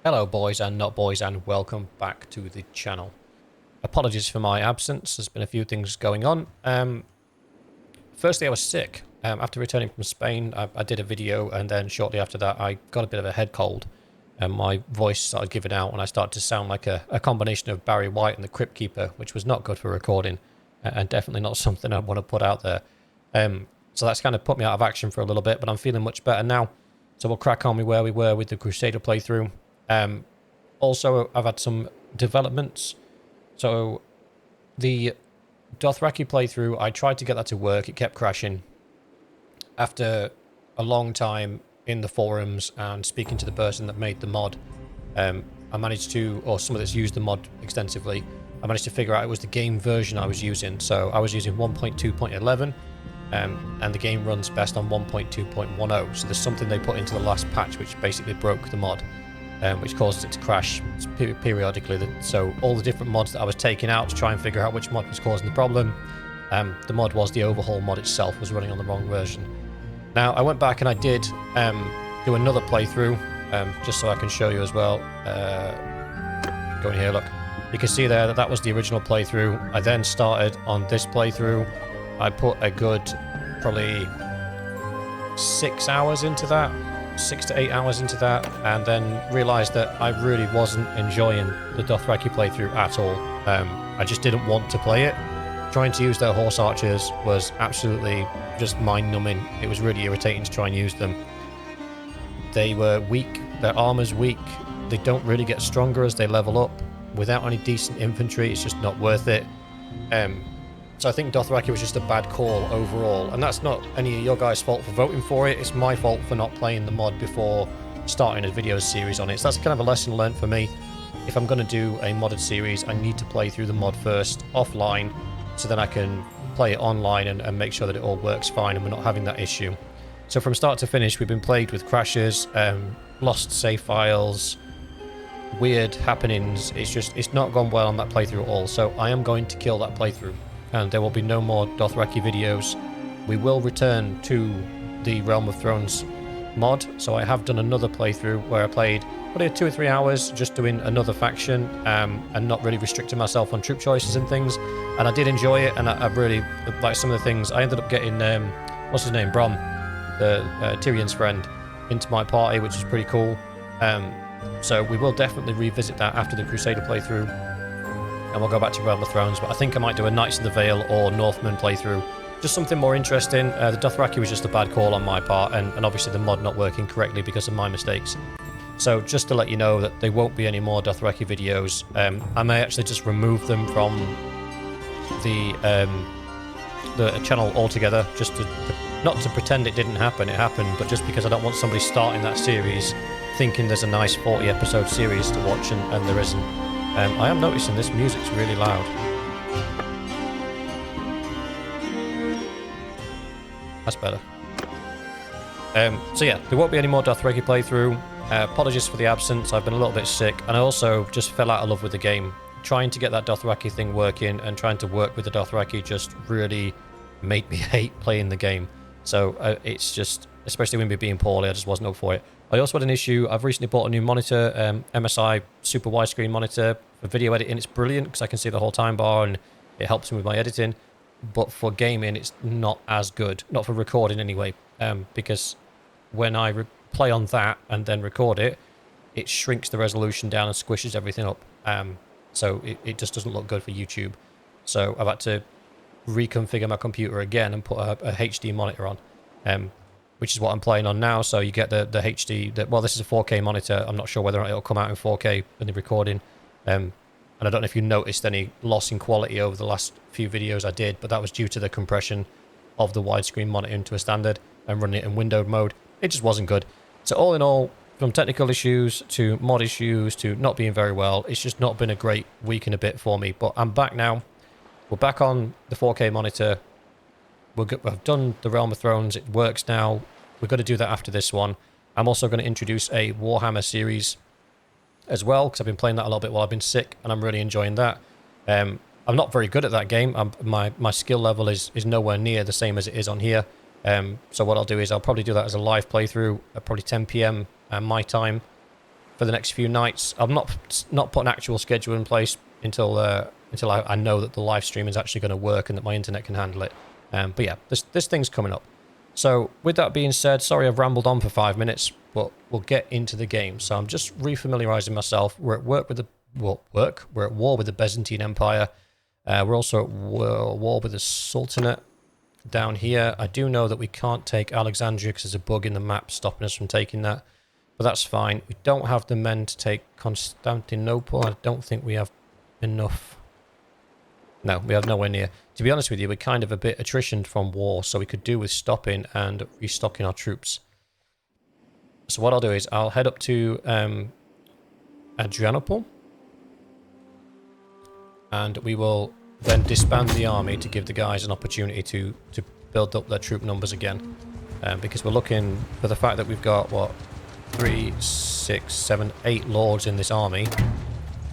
Hello boys and not boys, and welcome back to the channel. Apologies for my absence, there's been a few things going on. Firstly, I was sick. After returning from Spain, I did a video, and then shortly after that I got a bit of a head cold and my voice started giving out and I started to sound like a combination of Barry White and the Crypt Keeper, which was not good for recording and definitely not something I want to put out there. So that's kind of put me out of action for a little bit, but I'm feeling much better now. So we'll crack on with where we were with the Crusader playthrough. Also, I've had some developments. So the Dothraki playthrough, I tried to get that to work. It kept crashing. After a long time in the forums and speaking to the person that made the mod, I managed to, or someone that's used the mod extensively, I managed to figure out it was the game version I was using. So I was using 1.2.11. And the game runs best on 1.2.10. So there's something they put into the last patch which basically broke the mod, which causes it to crash periodically. So all the different mods that I was taking out to try and figure out which mod was causing the problem, the mod was the overhaul mod itself was running on the wrong version. Now I went back and I did do another playthrough, just so I can show you as well. Go in here, look. You can see there that that was the original playthrough. I then started on this playthrough. I put a good probably 6 hours into that, 6 to 8 hours into that, and then realised that I really wasn't enjoying the Dothraki playthrough at all. I just didn't want to play it. Trying to use their horse archers was absolutely just mind-numbing. It was really irritating to try and use them. They were weak, their armour's weak, they don't really get stronger as they level up. Without any decent infantry, it's just not worth it. So I think Dothraki was just a bad call overall, and that's not any of your guys' fault for voting for it. It's my fault for not playing the mod before starting a video series on it. So that's kind of a lesson learned for me. If I'm going to do a modded series, I need to play through the mod first, offline, so then I can play it online and make sure that it all works fine and we're not having that issue. So from start to finish, we've been plagued with crashes, lost save files, weird happenings. It's not gone well on that playthrough at all. So I am going to kill that playthrough, and there will be no more Dothraki videos. We will return to the Realm of Thrones mod. So I have done another playthrough where I played probably 2 or 3 hours just doing another faction, and not really restricting myself on troop choices and things. And I did enjoy it, and I really like some of the things. I ended up getting, what's his name, Brom, the Tyrion's friend, into my party, which is pretty cool. So we will definitely revisit that after the Crusader playthrough, and we'll go back to Realm of Thrones. But I think I might do a Knights of the Vale or Northman playthrough, just something more interesting. The Dothraki was just a bad call on my part, and obviously the mod not working correctly because of my mistakes. So just to let you know that there won't be any more Dothraki videos. I may actually just remove them from the channel altogether, just to not to pretend it didn't happen. It happened, but just because I don't want somebody starting that series thinking there's a nice 40 episode series to watch, and there isn't. I am noticing this music's really loud. That's better. So yeah, there won't be any more Dothraki playthrough. Apologies for the absence, I've been a little bit sick, and I also just fell out of love with the game. Trying to get that Dothraki thing working and trying to work with the Dothraki just really made me hate playing the game. So it's just, especially when we're being poorly, I just wasn't up for it. I also had an issue. I've recently bought a new monitor, MSI super widescreen monitor for video editing. It's brilliant because I can see the whole time bar and it helps me with my editing. But for gaming, it's not as good. Not for recording anyway, because when I play on that and then record it, it shrinks the resolution down and squishes everything up. So it just doesn't look good for YouTube. So I've had to reconfigure my computer again and put a HD monitor on, which is what I'm playing on now. So you get the HD. Well, this is a 4K monitor. I'm not sure whether or not it'll come out in 4K in the recording. And I don't know if you noticed any loss in quality over the last few videos I did, but that was due to the compression of the widescreen monitor into a standard and running it in windowed mode. It just wasn't good. So all in all, from technical issues to mod issues to not being very well, it's just not been a great week and a bit for me. But I'm back now. We're back on the 4K monitor. We've done the Realm of Thrones. It works now. We're going to do that after this one. I'm also going to introduce a Warhammer series as well, because I've been playing that a little bit while I've been sick, and I'm really enjoying that. I'm not very good at that game. My skill level is nowhere near the same as it is on here. So what I'll do is I'll probably do that as a live playthrough at probably 10 PM my time. for the next few nights. I'm not put an actual schedule in place until I know that the live stream is actually going to work and that my internet can handle it. But yeah, this thing's coming up. So with that being said, sorry I've rambled on for 5 minutes, but we'll get into the game. So I'm just refamiliarizing myself. We're at war with the Byzantine Empire. We're also at war with the Sultanate down here. I do know that we can't take Alexandria because there's a bug in the map stopping us from taking that. But that's fine. We don't have the men to take Constantinople. I don't think we have enough. No, we have nowhere near. To be honest with you, we're kind of a bit attritioned from war, so we could do with stopping and restocking our troops. So what I'll do is I'll head up to Adrianople, and we will then disband the army to give the guys an opportunity to build up their troop numbers again. Because we're looking for the fact that we've got, what, 3, 6, 7, 8 lords in this army.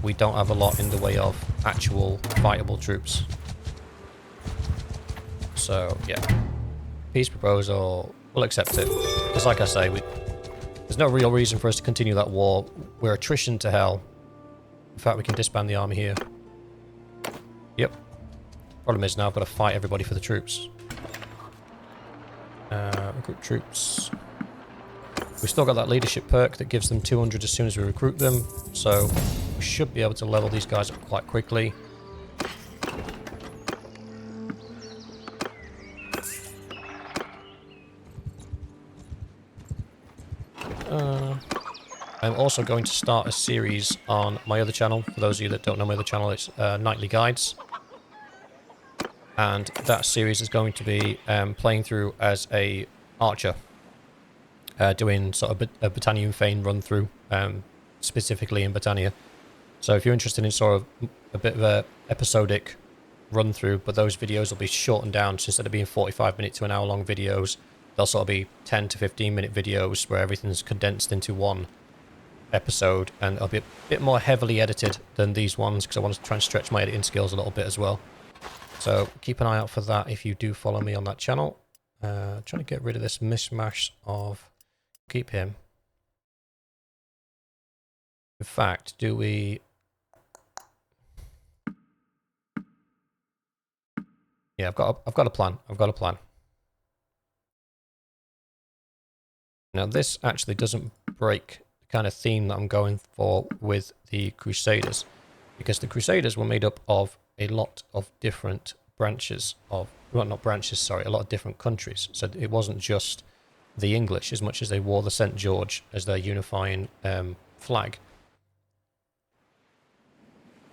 We don't have a lot in the way of actual fightable troops. So, yeah. Peace proposal. We'll accept it. Just like I say, there's no real reason for us to continue that war. We're attrition to hell. In fact, we can disband the army here. Yep. Problem is now I've got to fight everybody for the troops. Recruit troops. We've still got that leadership perk that gives them 200 as soon as we recruit them. So we should be able to level these guys up quite quickly. I'm also going to start a series on my other channel. For those of you that don't know my other channel, it's Nightly Guides. And that series is going to be playing through as a archer. Doing sort of a Britannian Fane run through, specifically in Britannia. So if you're interested in sort of a bit of a episodic run through, but those videos will be shortened down, so instead of being 45-minute to an hour long videos, they'll sort of be 10 to 15-minute videos where everything's condensed into one episode, and it'll be a bit more heavily edited than these ones because I want to try and stretch my editing skills a little bit as well. So keep an eye out for that if you do follow me on that channel. Trying to get rid of this mishmash of... Keep him. In fact, do we... Yeah, I've got a plan. I've got a plan. Now this actually doesn't break the kind of theme that I'm going for with the Crusaders, because the Crusaders were made up of a lot of different branches of... Well, not branches, sorry, a lot of different countries. So it wasn't just the English as much as they wore the St. George as their unifying flag.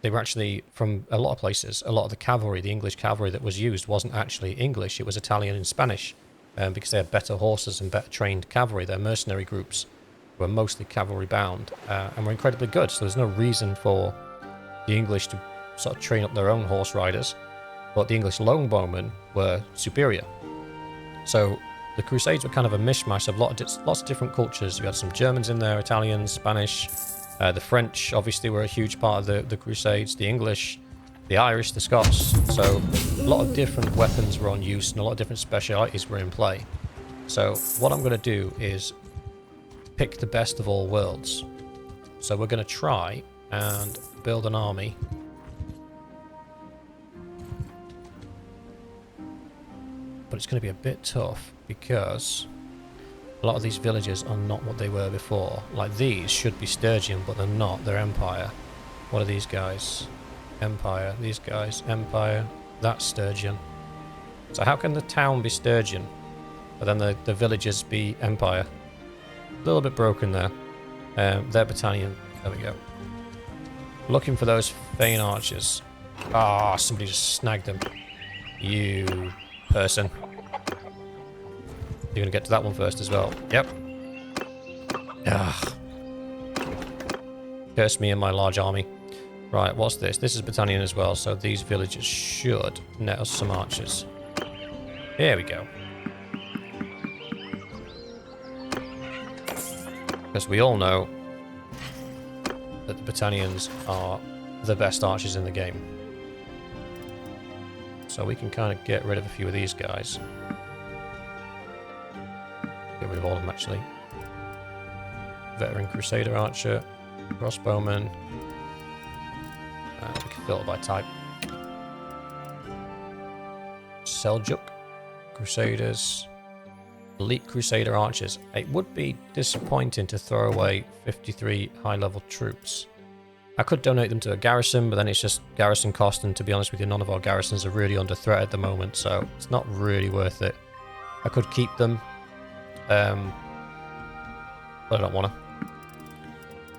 They were actually, from a lot of places, a lot of the cavalry, the English cavalry that was used wasn't actually English, it was Italian and Spanish, because they had better horses and better trained cavalry. Their mercenary groups were mostly cavalry bound and were incredibly good, so there's no reason for the English to sort of train up their own horse riders, but the English longbowmen were superior. So the Crusades were kind of a mishmash of lots of different cultures. You had some Germans in there, Italians, Spanish, the French obviously were a huge part of the Crusades, the English, the Irish, the Scots. So a lot of different weapons were on use and a lot of different specialities were in play. So what I'm going to do is pick the best of all worlds. So we're going to try and build an army. But it's going to be a bit tough because a lot of these villages are not what they were before. Like these should be Sturgian, but they're not. They're Empire. What are these guys? Empire. These guys, Empire. That's Sturgian. So how can the town be Sturgian, but then the villages be Empire? A little bit broken there. They're Britannian. There we go. Looking for those Fane archers. Ah, somebody just snagged them. You person. You're going to get to that one first as well. Yep. Ugh. Curse me and my large army. Right, what's this? This is Britannian as well, so these villagers should net us some archers. Here we go. Because we all know that the Britannians are the best archers in the game. So we can kind of get rid of a few of these guys. Get rid of all of them, actually. Veteran Crusader Archer. Crossbowmen. We can filter by type. Seljuk. Crusaders. Elite Crusader archers. It would be disappointing to throw away 53 high-level troops. I could donate them to a garrison, but then it's just garrison cost, and to be honest with you, none of our garrisons are really under threat at the moment, so it's not really worth it. I could keep them, but I don't want to.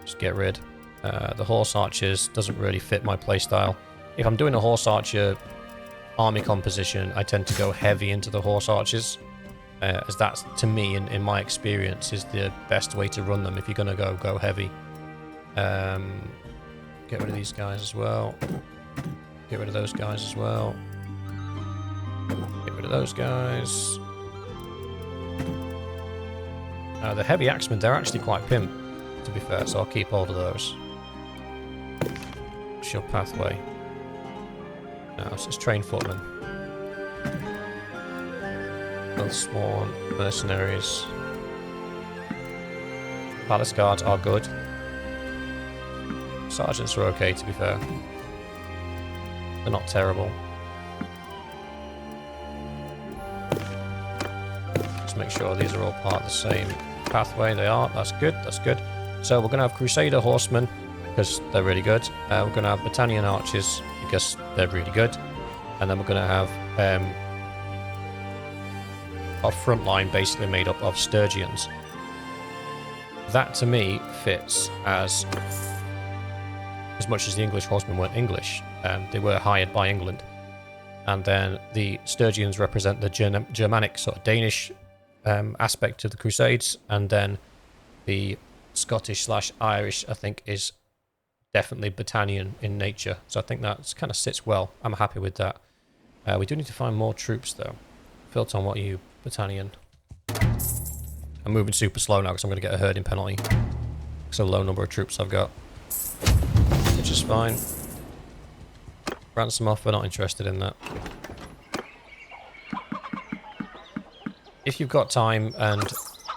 Just get rid. The horse archers doesn't really fit my playstyle. If I'm doing a horse archer army composition, I tend to go heavy into the horse archers, as that's, to me, in my experience, is the best way to run them if you're going to go heavy. Get rid of these guys as well. Get rid of those guys as well. Get rid of those guys. The heavy axemen, they're actually quite pimp, to be fair, so I'll keep hold of those. What's your pathway? No, it's just train footmen. Both sworn, mercenaries. Palace guards are good. Sergeants are okay, to be fair. They're not terrible. Just make sure these are all part of the same pathway. They are. That's good. That's good. So we're going to have Crusader horsemen because they're really good. We're going to have Battanian archers because they're really good. And then we're going to have our front line basically made up of Sturgians. That, to me, fits as much as the English horsemen weren't English. They were hired by England. And then the Sturgians represent the Germanic, sort of Danish aspect of the Crusades. And then the Scottish/Irish, I think, is definitely Battanian in nature. So I think that kind of sits well. I'm happy with that. We do need to find more troops, though. Filton, what are you? Battanian. I'm moving super slow now because I'm going to get a herding penalty. It's a low number of troops I've got. Which is fine. Ransom offer, not interested in that. If you've got time and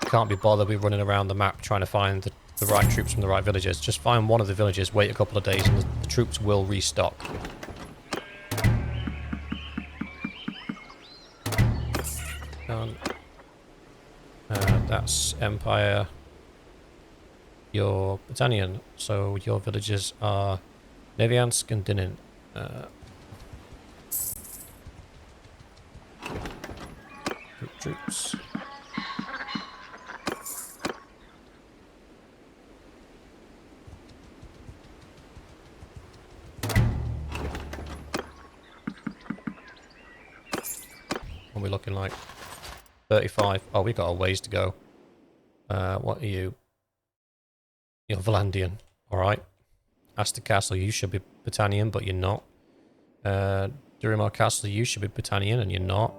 can't be bothered with running around the map trying to find the right troops from the right villages, just find one of the villages, wait a couple of days, and the troops will restock. That's Empire. You're Battanian, so your villages are Neviansk and Dinin. Troops. What are we looking like? 35. Oh, we got a ways to go. What are you? You're Valandian. Alright. Astor Castle, you should be Battanian, but you're not. Durimar Castle, you should be Battanian, and you're not.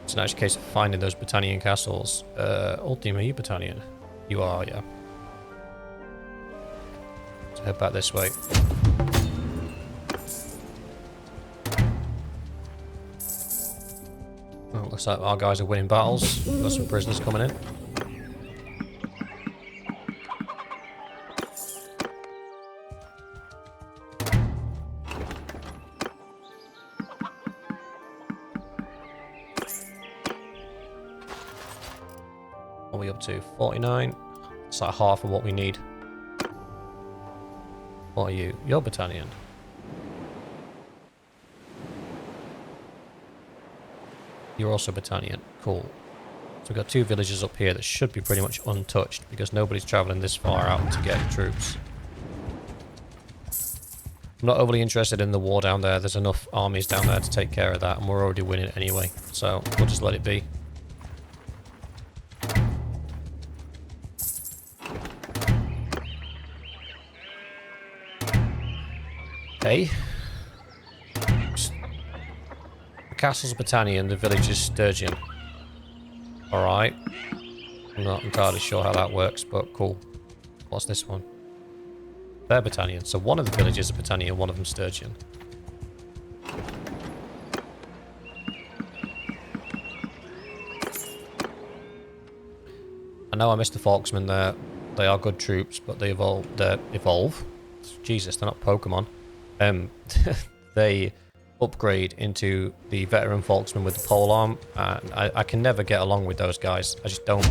It's an actual case of finding those Battanian castles. Ultima, are you Battanian? You are, yeah. Let's head back this way. Oh, looks like our guys are winning battles. We've got some prisoners coming in. What are we up to? 49. It's like half of what we need. What are you? You're Battanian. You're also Battanian. Cool. So we've got two villages up here that should be pretty much untouched because nobody's travelling this far out to get troops. I'm not overly interested in the war down there. There's enough armies down there to take care of that, and we're already winning anyway. So we'll just let it be. Okay. The castle's Battanian, the village is Sturgian. Alright. I'm not entirely sure how that works, but cool. What's this one? They're Battanian. So one of the villages is Battanian, one of them Sturgian. I know I missed the Folksman there. They are good troops, but they evolve. Jesus, they're not Pokemon. They upgrade into the veteran Volksman with the polearm, and I can never get along with those guys. I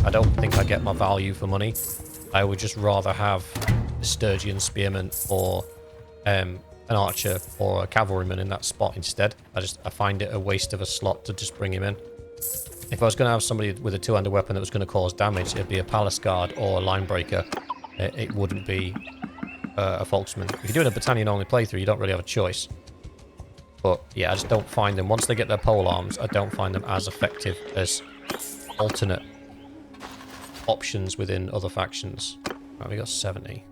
don't think I get my value for money. I would just rather have a Sturgian Spearman or an archer or a cavalryman in that spot instead. I find it a waste of a slot to just bring him in. If I was going to have somebody with a two-handed weapon that was going to cause damage, it'd be a Palace Guard or a Line Breaker. It wouldn't be a Volksman. If you're doing a battalion-only playthrough, you don't really have a choice. But yeah, I just don't find them, once they get their pole arms, I don't find them as effective as alternate options within other factions. Right, we got 70.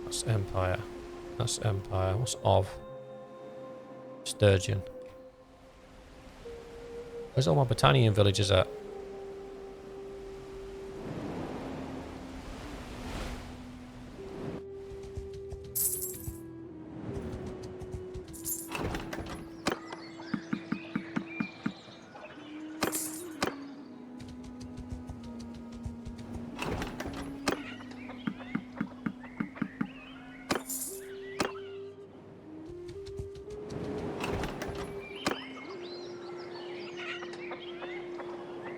That's Empire. That's Empire. What's Ov? Sturgeon. Where's all my Battanian villages at?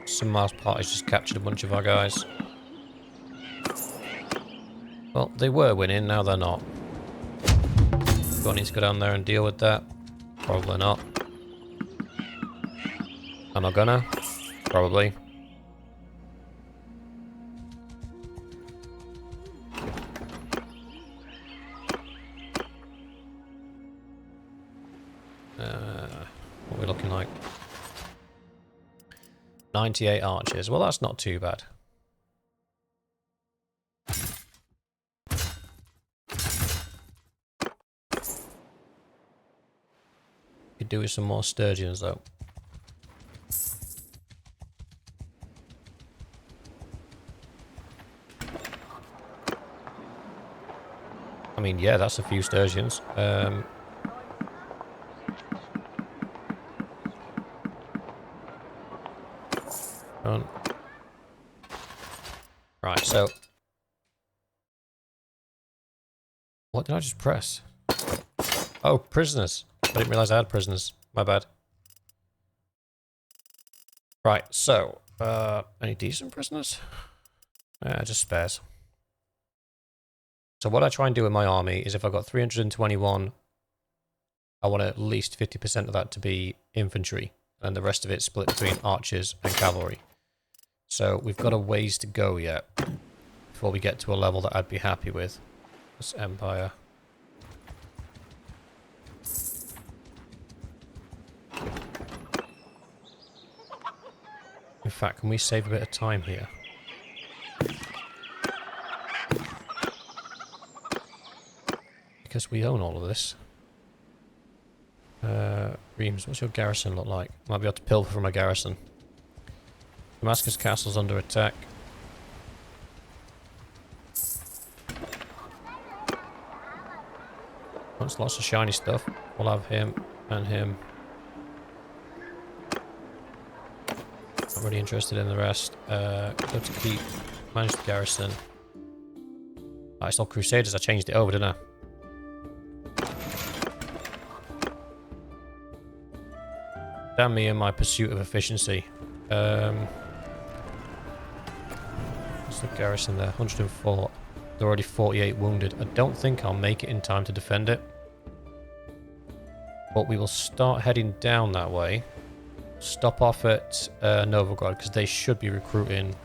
Some Mars parties just captured a bunch of our guys. Well, they were winning, now they're not. Do I need to go down there and deal with that? Probably not. Am I gonna? Probably. What are we looking like? 98 archers. Well, that's not too bad. Could do with some more Sturgeons, though. I mean, yeah, that's a few Sturgeons. Right, so... What did I just press? Oh, prisoners. I didn't realise I had prisoners. My bad. Right, so... any decent prisoners? Just spares. So what I try and do in my army is if I've got 321, I want at least 50% of that to be infantry, and the rest of it split between archers and cavalry. So we've got a ways to go yet before we get to a level that I'd be happy with. This Empire. In fact, can we save a bit of time here? Because we own all of this. Reims, what's your garrison look like? Might be able to pilfer from a garrison. Damascus Castle's under attack. Wants lots of shiny stuff. We'll have him and him. Not really interested in the rest. Go to keep. Manage the garrison. Oh, it's all Crusaders. I changed it over, didn't I? Damn me in my pursuit of efficiency. What's the garrison there? 104. They're already 48 wounded. I don't think I'll make it in time to defend it. But we will start heading down that way. Stop off at Novograd, because they should be recruiting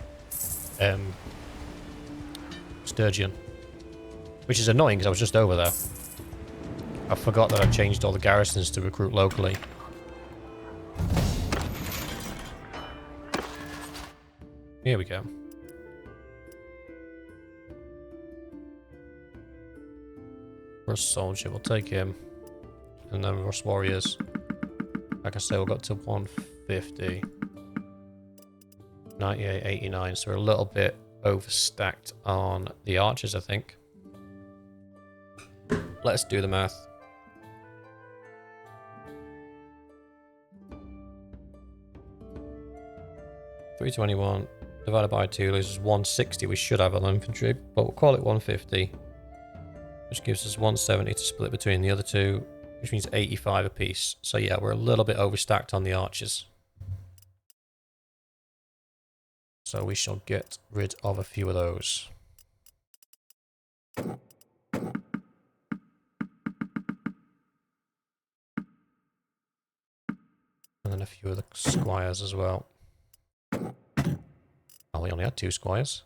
Sturgeon. Which is annoying, because I was just over there. I forgot that I changed all the garrisons to recruit locally. Here we go. Rust Soldier, we'll take him. And then Rust Warriors. Like I say, we'll go to 150. 98, 89, so we're a little bit overstacked on the archers, I think. Let's do the math. $321 Divided by 2 loses 160. We should have on infantry, but we'll call it 150. Which gives us 170 to split between the other two, which means 85 apiece. So yeah, we're a little bit overstacked on the archers. So we shall get rid of a few of those. And then a few of the squires as well. Oh, we only had 2 squires.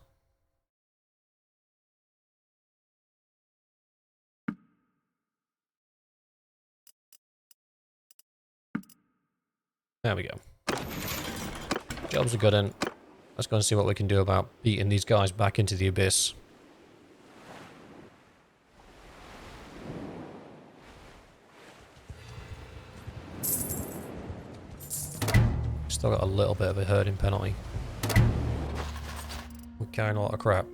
There we go. Jobs are good in. Let's go and see what we can do about beating these guys back into the abyss. Still got a little bit of a herding penalty. We're carrying a lot of crap.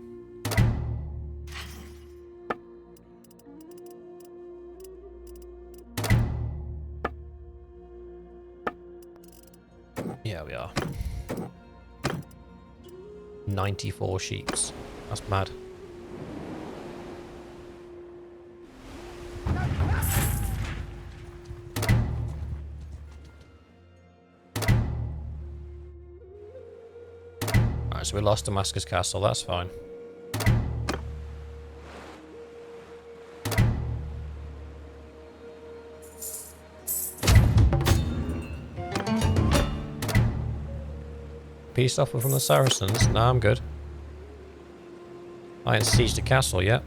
Yeah, we are. 94 sheeps. That's mad. Alright, so we lost Damascus Castle, that's fine. Peace offer from the Saracens? Nah, I'm good. I ain't sieged the castle yet.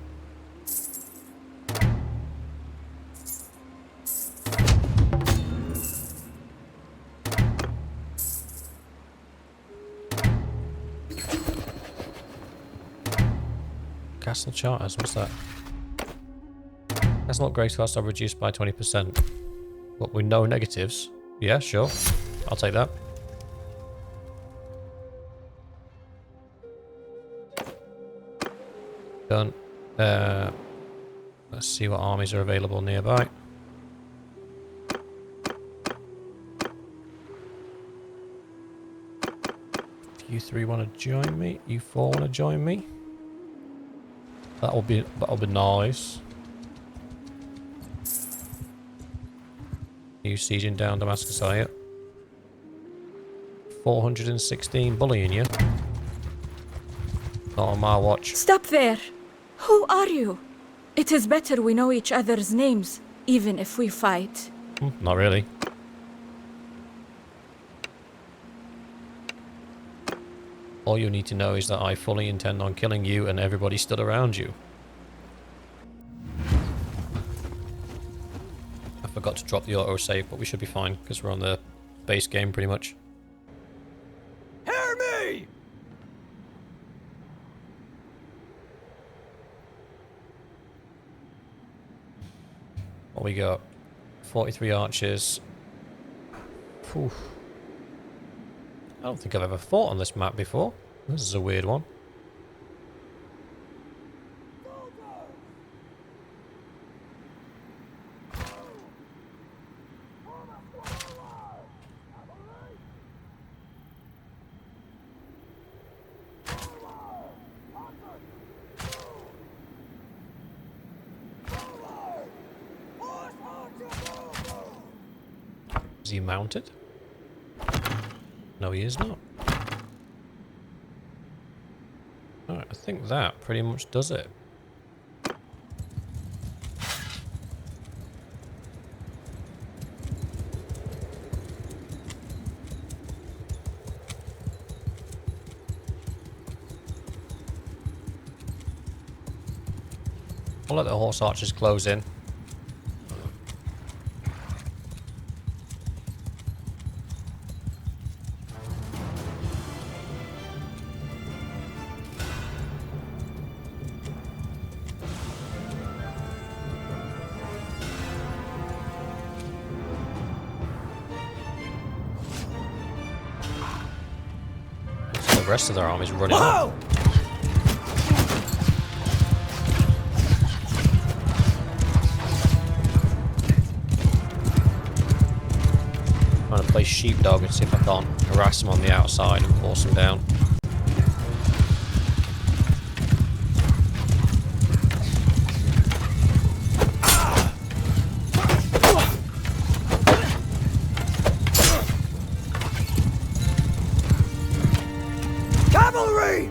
Castle charters, what's that? Castle upgrades costs are reduced by 20%. What, with no negatives? Yeah, sure. I'll take that. Done. Let's see what armies are available nearby. You 3 want to join me? You 4 want to join me? That'll be nice. You sieging down Damascus, are you? 416 bullying you. Not on my watch. Stop there! Who are you? It is better we know each other's names, even if we fight. Not really. All you need to know is that I fully intend on killing you and everybody stood around you. I forgot to drop the autosave, but we should be fine because we're on the base game pretty much. Hear me! What we got? 43 archers. Whew. I don't think I've ever fought on this map before. This is a weird one. Is he mounted? No, he is not. Alright, I think that pretty much does it. I'll let the horse archers close in. The rest of their army's running off. Trying to play sheepdog and see if I can't harass them on the outside and force them down. Cavalry!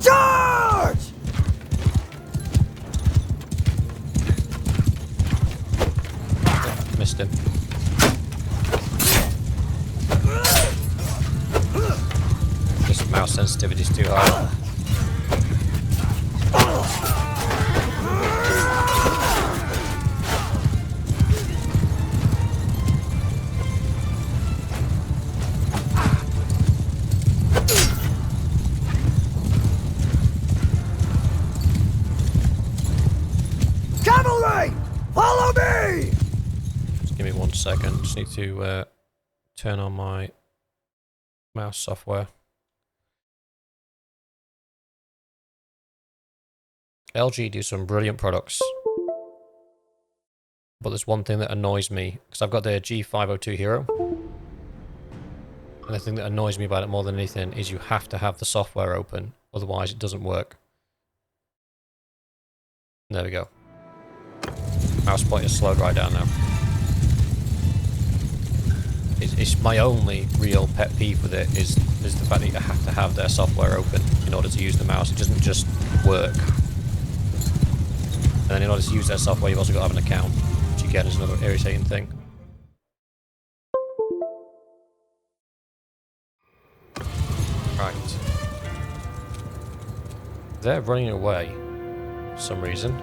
Charge! Missed him. This mouse sensitivity is too high. Cavalry! Follow me! Just give me 1 second. Just need to turn on my mouse software. LG do some brilliant products. But there's one thing that annoys me, because I've got the G502 Hero. And the thing that annoys me about it more than anything is you have to have the software open, otherwise it doesn't work. There we go. Mouse pointer slowed right down now. It's my only real pet peeve with it is the fact that you have to have their software open in order to use the mouse. It doesn't just work. And then in order to use their software, you've also got to have an account, which again is another irritating thing. Right. They're running away for some reason.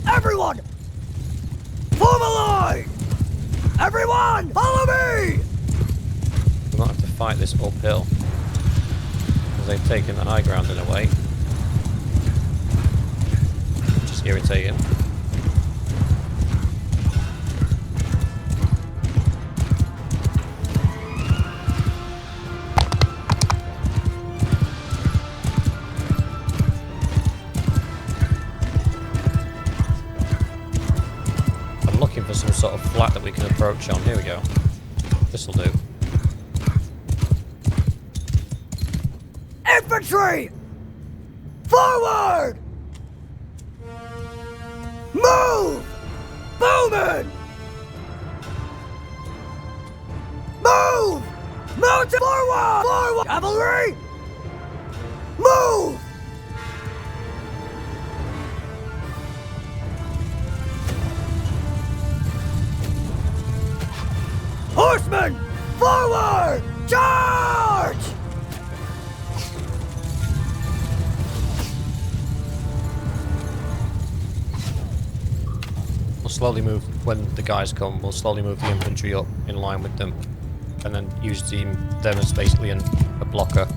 Everyone! Form a line! Everyone! Follow me! We might have to fight this uphill. Because they've taken the high ground in a way. Which is irritating. I'm looking for some sort of flat that we can approach on. Here we go. This'll do. Infantry! Forward! Move! Bowman! Move! Move to forward! Forward! Cavalry! Move! Horsemen! Forward! Charge! We'll slowly move, when the guys come, we'll slowly move the infantry up in line with them. And then use them as basically a blocker.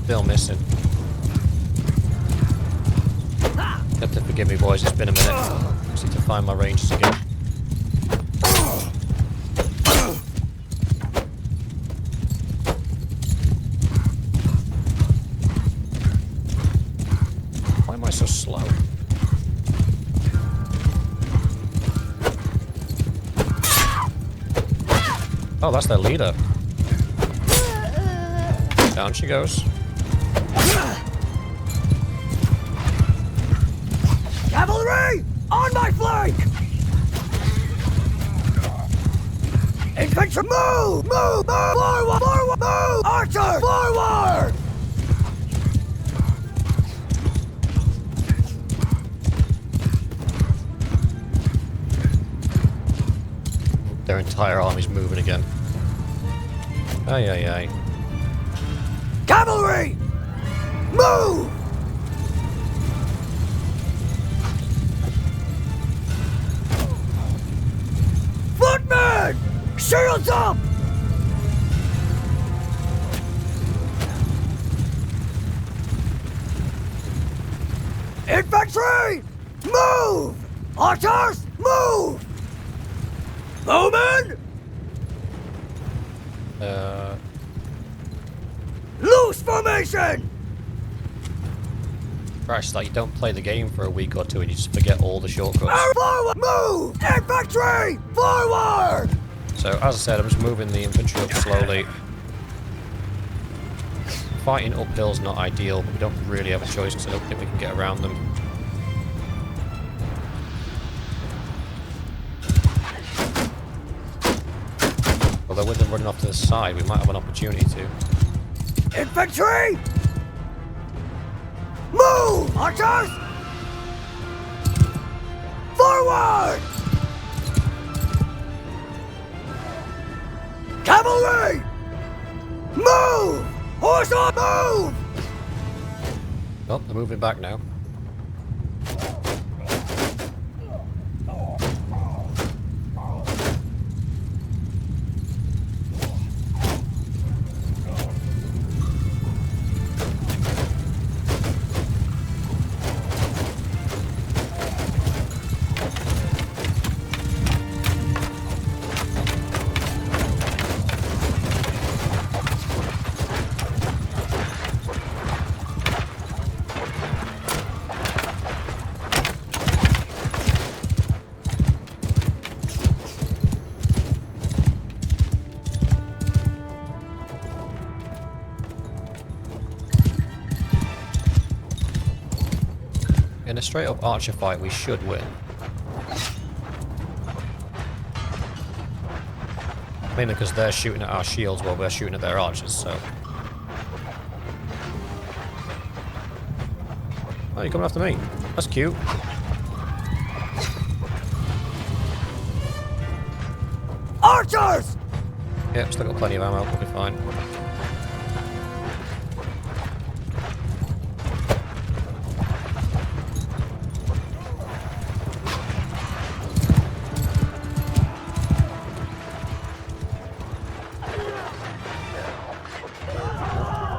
Still missing. You have to forgive me, boys, it's been a minute. Just need to find my ranges again. Why am I so slow? Oh, that's their leader. Down she goes. Cavalry! On my flank! Infantry, move! Move! Move! Forward! Forward! Move! Archers, forward! Their entire army's moving again. Aye, aye, aye. Cavalry! Move! Footmen! Shields up! Infantry! Move! Archers! Move! Bowmen! Loose formation! Christ, like you don't play the game for a week or two and you just forget all the shortcuts. Forward! Move! Infantry! Forward! So, as I said, I'm just moving the infantry up slowly. Fighting uphill's not ideal, but we don't really have a choice because I don't think we can get around them. Although with them running off to the side, we might have an opportunity to. Infantry! Move! Archers! Forward! Cavalry! Move! Horse on move! Oh, they're moving back now. In a straight up archer fight, we should win. Mainly because they're shooting at our shields while we're shooting at their archers, so. Oh, you're coming after me. That's cute. Archers! Yep, still got plenty of ammo, we'll be fine.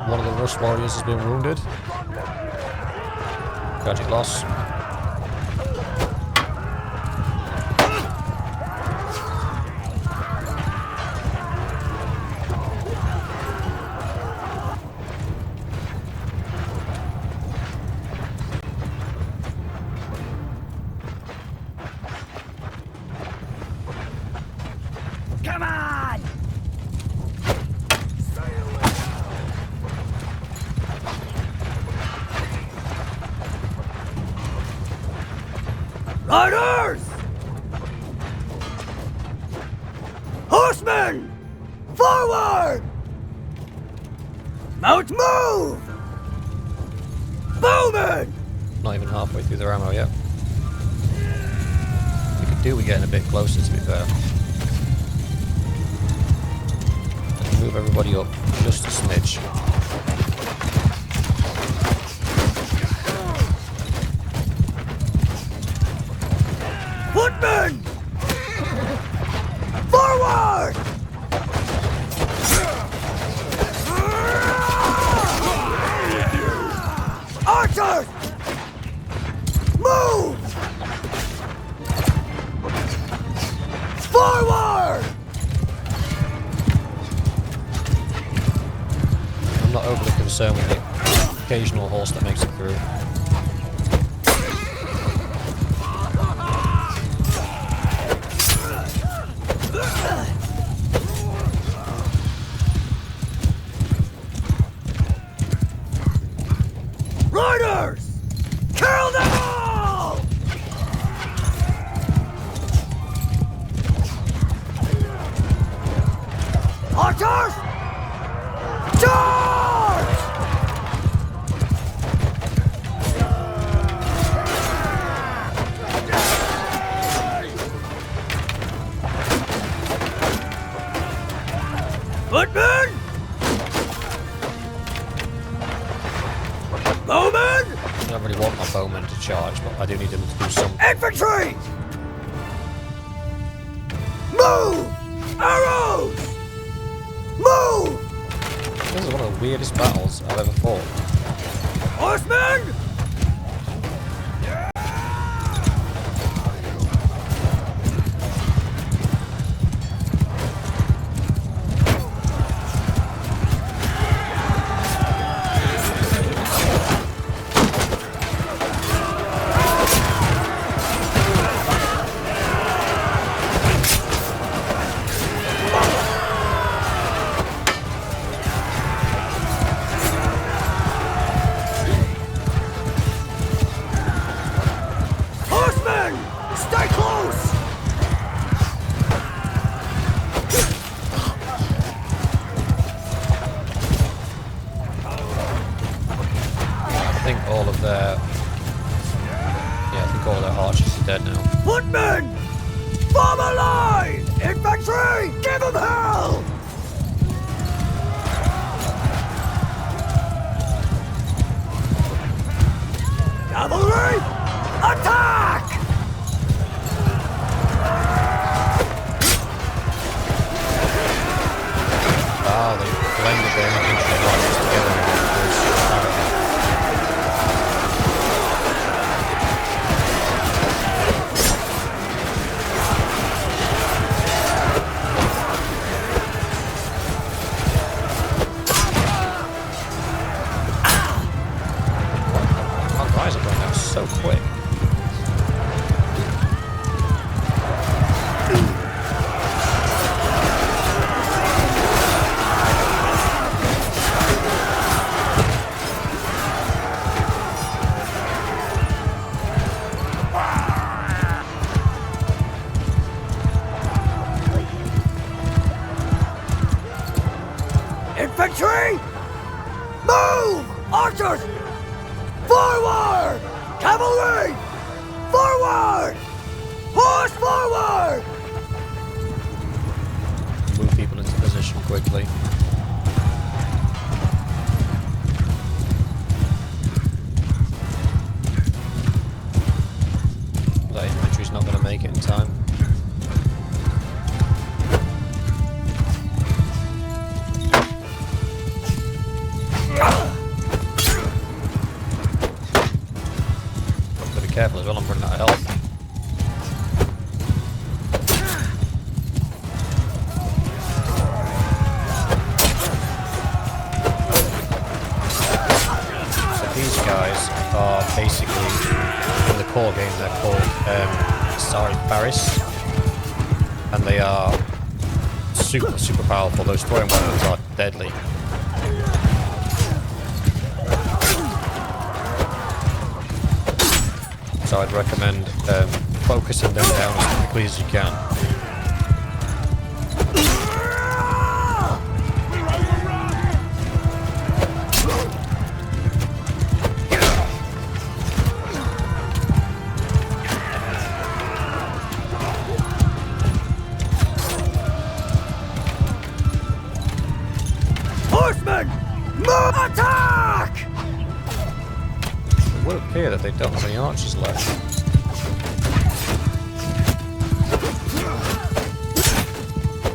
One of the Rush warriors has been wounded. Tragic loss. Come on! Riders! Horsemen! Forward! Mount move! Bowmen! Not even halfway through their ammo yet. We could do with getting a bit closer, to be fair. Move everybody up just a smidge. Footmen! Forward! Archers! Move! Forward! I'm not overly concerned with the occasional horse that makes it through. Riders! Kill them all! Archers! Charge! Footmen! Bowmen! I don't really want my bowmen to charge, but I do need them to do some. Infantry! Move! Arrows! Move! This is one of the weirdest battles I've ever fought. Horsemen! Infantry! Move! Archers! Forward! Cavalry! Forward! Horse forward! Move people into position quickly. That infantry's not going to make it in time. Got to be careful as well, I'm running out of health. These guys are basically, in the core game, they're called Crusader, and they are super powerful. Those throwing weapons are deadly. So I'd recommend focusing them down as quickly as you can. Horsemen! Move! Attack! It would appear that they don't have any archers left.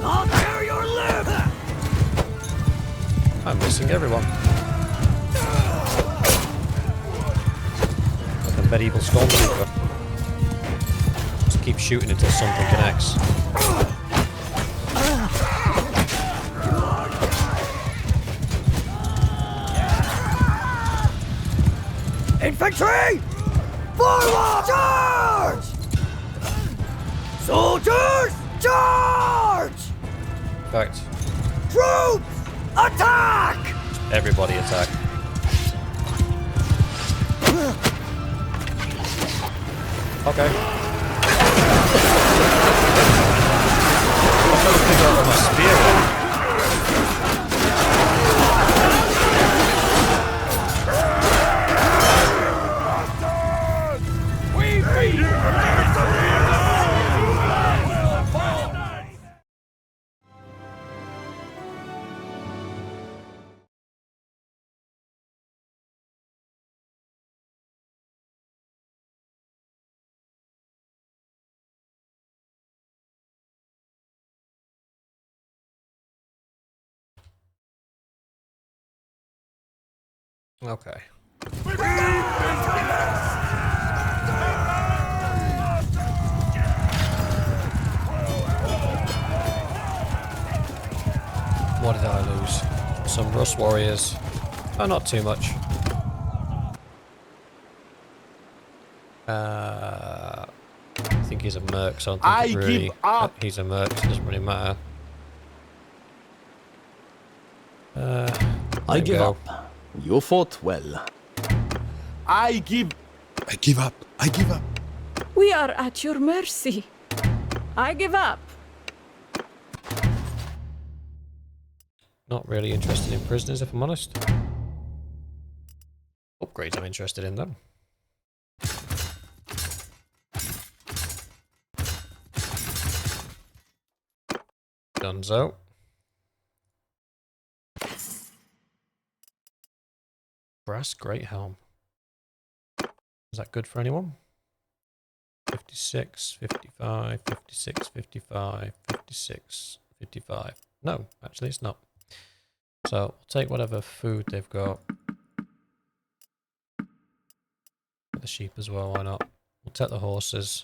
I'll tear your lip! I'm missing everyone. Like a medieval stormtrooper. Just keep shooting until something connects. Infantry! Forward! Charge! Soldiers! Charge! In fact, Troops! Attack! everybody attack. Okay. I'm trying to figure out where my spear went. Okay. What did I lose? Some Rust warriors. Oh, not too much. I think he's a merc, so I don't think it really... give up. He's a merc, so it doesn't really matter. I give up. You fought well. I give up. I give up. We are at your mercy. I give up. Not really interested in prisoners, if I'm honest. Upgrades I'm interested in, though. Dunzo. Brass Great Helm. Is that good for anyone? 56, 55, 56, 55, 56, 55. No, actually it's not. So we'll take whatever food they've got. The sheep as well, why not? We'll take the horses.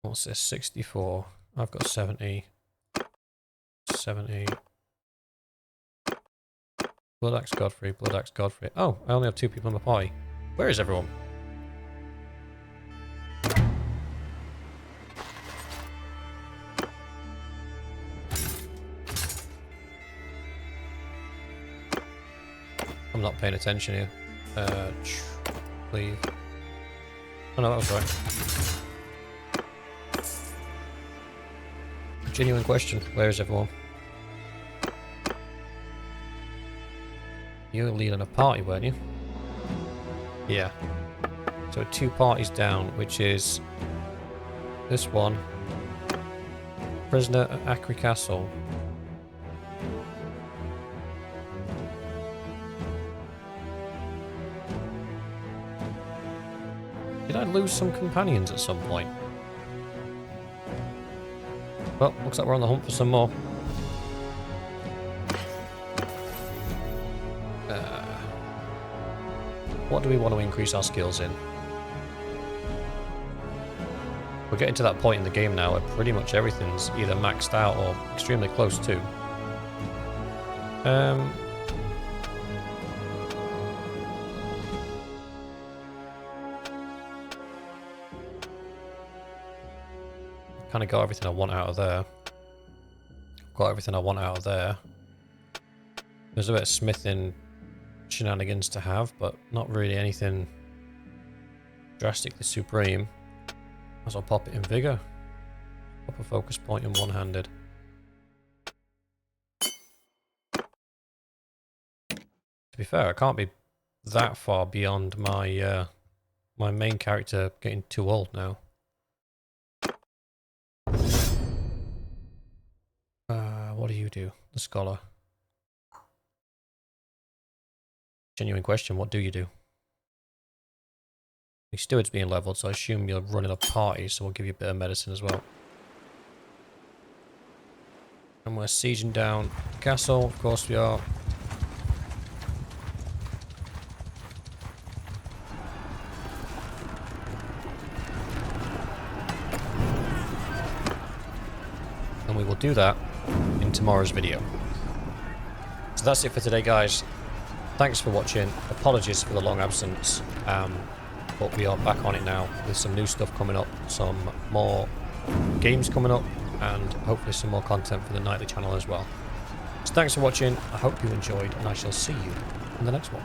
What's this? 64. I've got 70. 70. Blood Axe Godfrey, Blood Axe Godfrey. Oh, I only have 2 people in my party. Where is everyone? I'm not paying attention here. Leave. Oh no, that was right. Genuine question. Where is everyone? You were leading a party, weren't you? Yeah. So 2 parties down, which is this one. Prisoner at Acre Castle. Did I lose some companions at some point? Well, looks like we're on the hunt for some more. What do we want to increase our skills in? We're getting to that point in the game now where pretty much everything's either maxed out or extremely close to. Kind of got everything I want out of there. Got everything I want out of there. There's a bit of smithing shenanigans to have, but not really anything drastically supreme. Might as well pop it in vigor. Pop a focus point in one-handed. To be fair, I can't be that far beyond my my main character getting too old now. What do you do? The scholar. Genuine question, what do you do? Your steward's being leveled, so I assume you're running a party, so we'll give you a bit of medicine as well. And we're sieging down the castle, of course we are. And we will do that in tomorrow's video. So that's it for today, guys. Thanks for watching. Apologies for the long absence, but we are back on it now with some new stuff coming up, some more games coming up, and hopefully some more content for the nightly channel as well. So thanks for watching. I hope you enjoyed, and I shall see you in the next one.